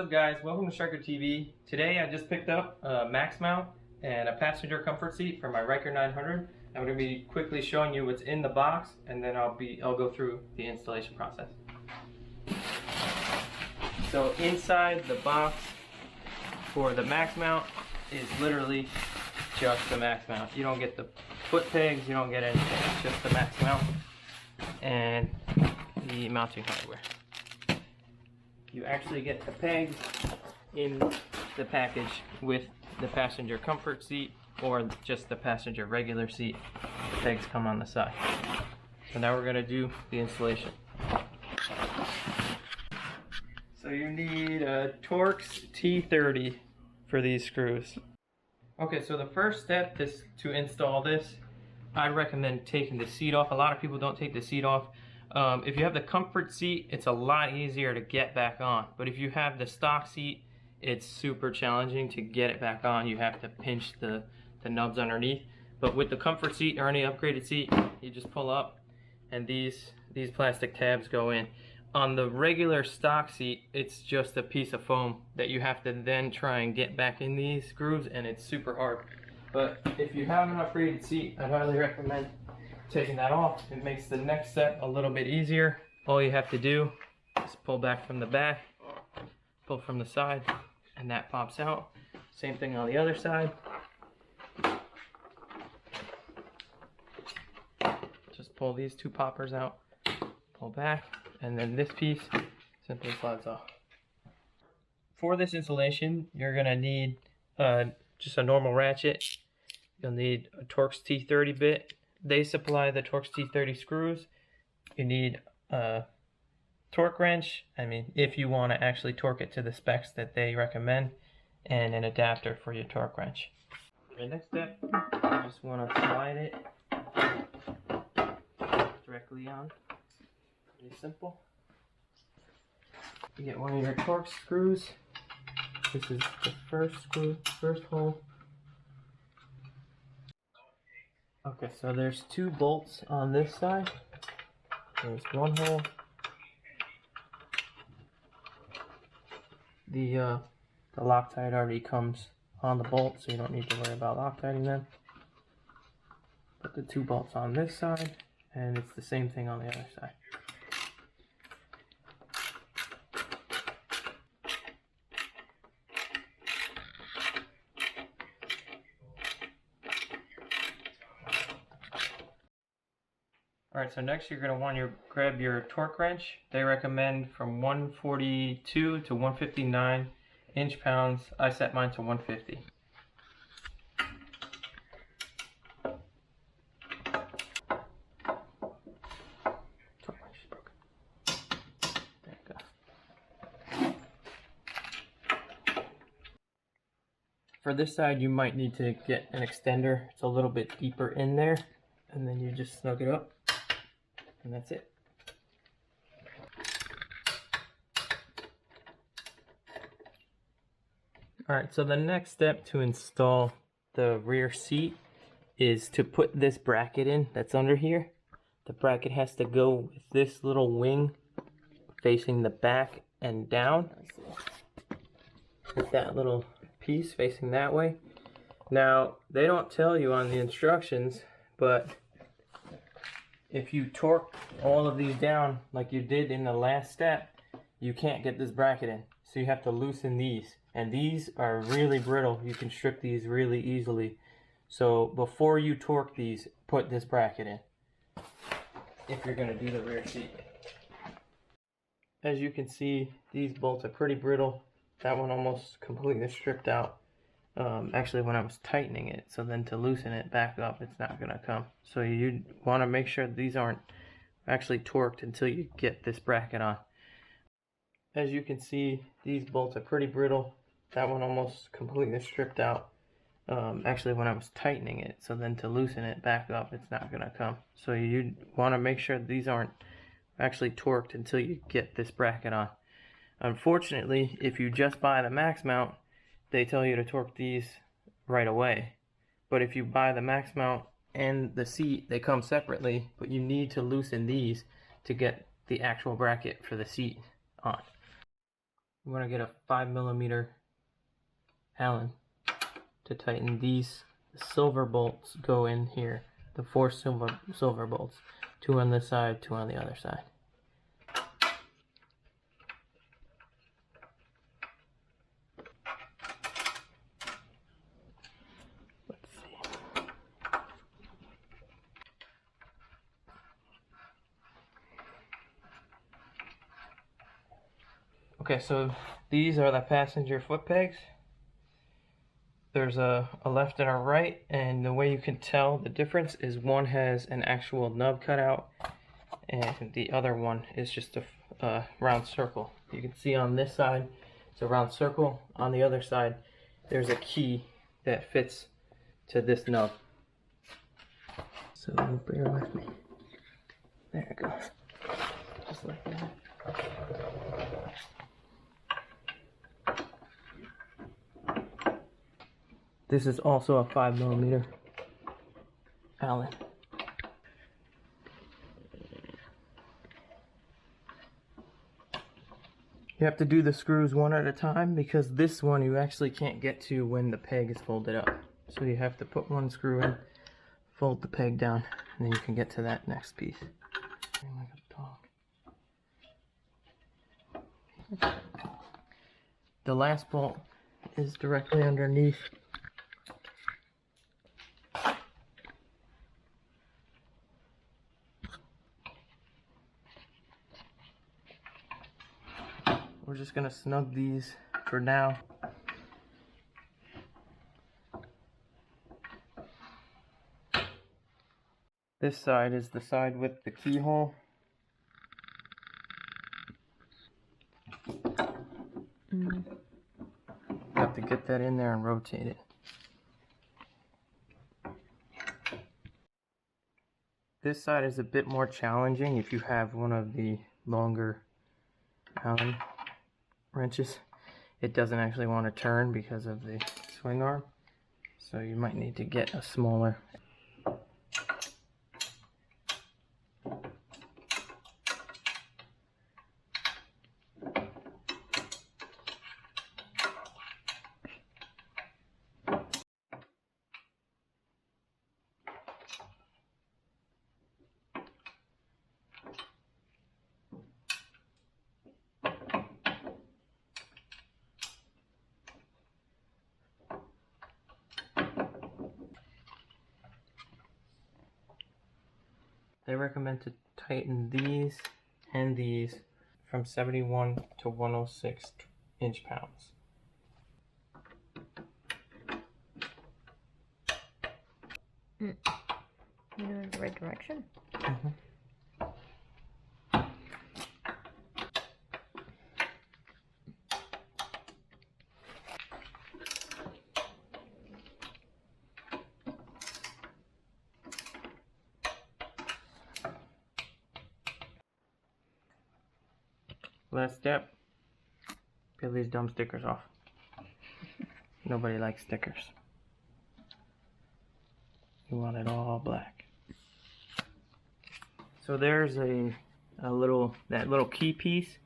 up guys, welcome to Striker TV. Today I just picked up a max mount and a passenger comfort seat for my Ryker 900. I'm going to be quickly showing you what's in the box, and then I'll go through the installation process. So inside the box for the max mount is literally just the max mount. You don't get the foot pegs, you don't get anything, it's just the max mount and the mounting hardware. You actually get the pegs in the package with the passenger comfort seat or just the passenger regular seat. The pegs come on the side. So now we're going to do the installation. So you need a Torx T30 for these screws. Okay, so the first step is to install this. I recommend taking the seat off. A lot of people don't take the seat off. If you have the comfort seat, it's a lot easier to get back on. But if you have the stock seat, it's super challenging to get it back on. You have to pinch the nubs underneath. But with the comfort seat or any upgraded seat, you just pull up and these plastic tabs go in. On the regular stock seat, it's just a piece of foam that you have to then try and get back in these grooves, and it's super hard. But if you have an upgraded seat, I'd highly recommend taking that off. It makes the next step a little bit easier. All you have to do is pull back from the back, pull from the side, and that pops out. Same thing on the other side. Just pull these two poppers out, pull back, and then this piece simply slides off. For this installation, you're gonna need just a normal ratchet. You'll need a Torx T30 bit. They supply the Torx T30 screws. You need a torque wrench, if you want to actually torque it to the specs that they recommend, and an adapter for your torque wrench. The next step, you just want to slide it directly on. Pretty simple. You get one of your Torx screws. This is the first screw, first hole. Okay, so there's two bolts on this side. There's one hole. The Loctite already comes on the bolt, so you don't need to worry about Loctiting them. Put the two bolts on this side, and it's the same thing on the other side. Alright, so next you're going to want to grab your torque wrench. They recommend from 142 to 159 inch-pounds. I set mine to 150. Torque wrench is broken. There you go. For this side, you might need to get an extender. It's a little bit deeper in there, and then you just snug it up. And that's it. Alright, so the next step to install the rear seat is to put this bracket in that's under here. The bracket has to go with this little wing facing the back and down. With that little piece facing that way. Now, they don't tell you on the instructions, but if you torque all of these down like you did in the last step, you can't get this bracket in. So you have to loosen these. And these are really brittle. You can strip these really easily. So before you torque these, put this bracket in if you're going to do the rear seat. As you can see, these bolts are pretty brittle. That one almost completely stripped out. Actually when I was tightening it, so then to loosen it back up, it's not gonna come. So you want to make sure these aren't actually torqued until you get this bracket on. As you can see, these bolts are pretty brittle. That one almost completely stripped out. Actually when I was tightening it, so then to loosen it back up, it's not gonna come. So you want to make sure these aren't actually torqued until you get this bracket on. Unfortunately, if you just buy the max mount, they tell you to torque these right away. But if you buy the max mount and the seat, they come separately, but you need to loosen these to get the actual bracket for the seat on. You want to get a 5mm Allen to tighten these. The silver bolts go in here. The 4 silver bolts. 2 on this side, 2 on the other side. Let's see. Okay, so these are the passenger foot pegs. There's a left and a right, and the way you can tell the difference is one has an actual nub cut out and the other one is just a round circle. You can see on this side it's a round circle. On the other side there's a key that fits to this nub. So bear with me. There it goes. Just like that. This is also a 5mm Allen. You have to do the screws one at a time because this one you actually can't get to when the peg is folded up. So you have to put one screw in, fold the peg down, and then you can get to that next piece. The last bolt is directly underneath. We're just gonna snug these for now. This side is the side with the keyhole. You have to get that in there and rotate it. This side is a bit more challenging if you have one of the longer Allen wrenches. It doesn't actually want to turn because of the swing arm, so you might need to get a smaller. They recommend to tighten these and these from 71 to 106 inch-pounds. You're in the right direction. Mm-hmm. Last step, peel these dumb stickers off. Nobody likes stickers. You want it all black. So there's that little key piece.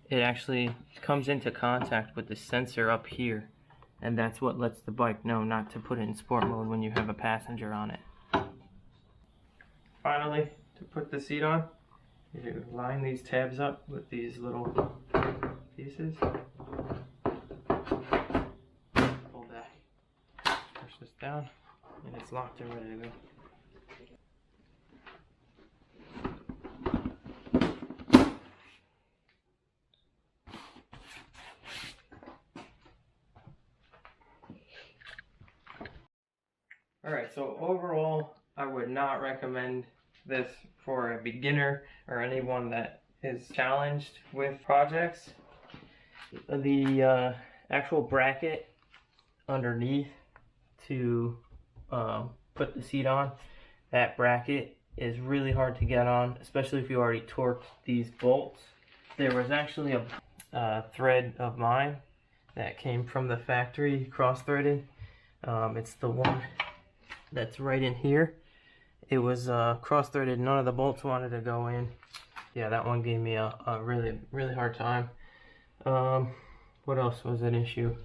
It actually comes into contact with the sensor up here, and that's what lets the bike know not to put it in sport mode when you have a passenger on it. Finally, to put the seat on, you line these tabs up with these little pieces. Pull back, push this down, and it's locked and ready to go. Alright, so overall, I would not recommend this for a beginner or anyone that is challenged with projects. The actual bracket underneath to put the seat on, that bracket is really hard to get on, especially if you already torqued these bolts. There was actually a thread of mine that came from the factory cross-threaded. It's the one that's right in here. It was cross-threaded. None of the bolts wanted to go in. Yeah, that one gave me a really hard time. What else was an issue?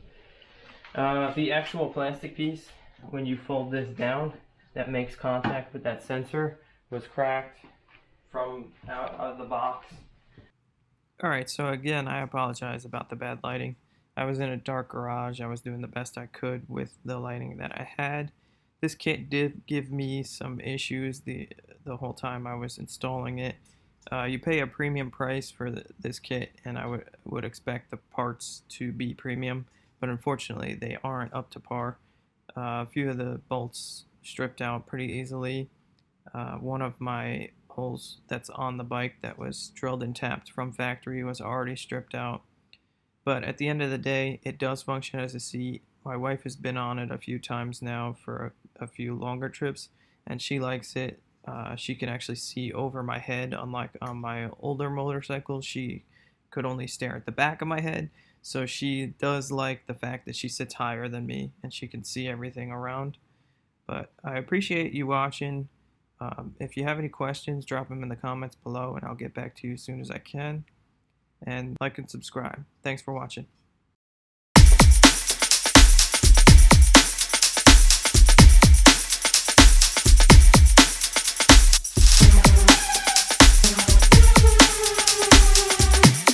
The actual plastic piece, when you fold this down, that makes contact with that sensor, was cracked from out of the box. Alright, so again, I apologize about the bad lighting. I was in a dark garage. I was doing the best I could with the lighting that I had. This kit did give me some issues the whole time I was installing it. You pay a premium price for this kit, and I would expect the parts to be premium, but unfortunately they aren't up to par. A few of the bolts stripped out pretty easily. One of my holes that's on the bike that was drilled and tapped from factory was already stripped out. But at the end of the day, it does function as a seat. My wife has been on it a few times now for a few longer trips, and she likes it. She can actually see over my head, unlike on my older motorcycles, she could only stare at the back of my head. So she does like the fact that she sits higher than me and she can see everything around. But I appreciate you watching. If you have any questions, drop them in the comments below and I'll get back to you as soon as I can. And like and subscribe. Thanks for watching.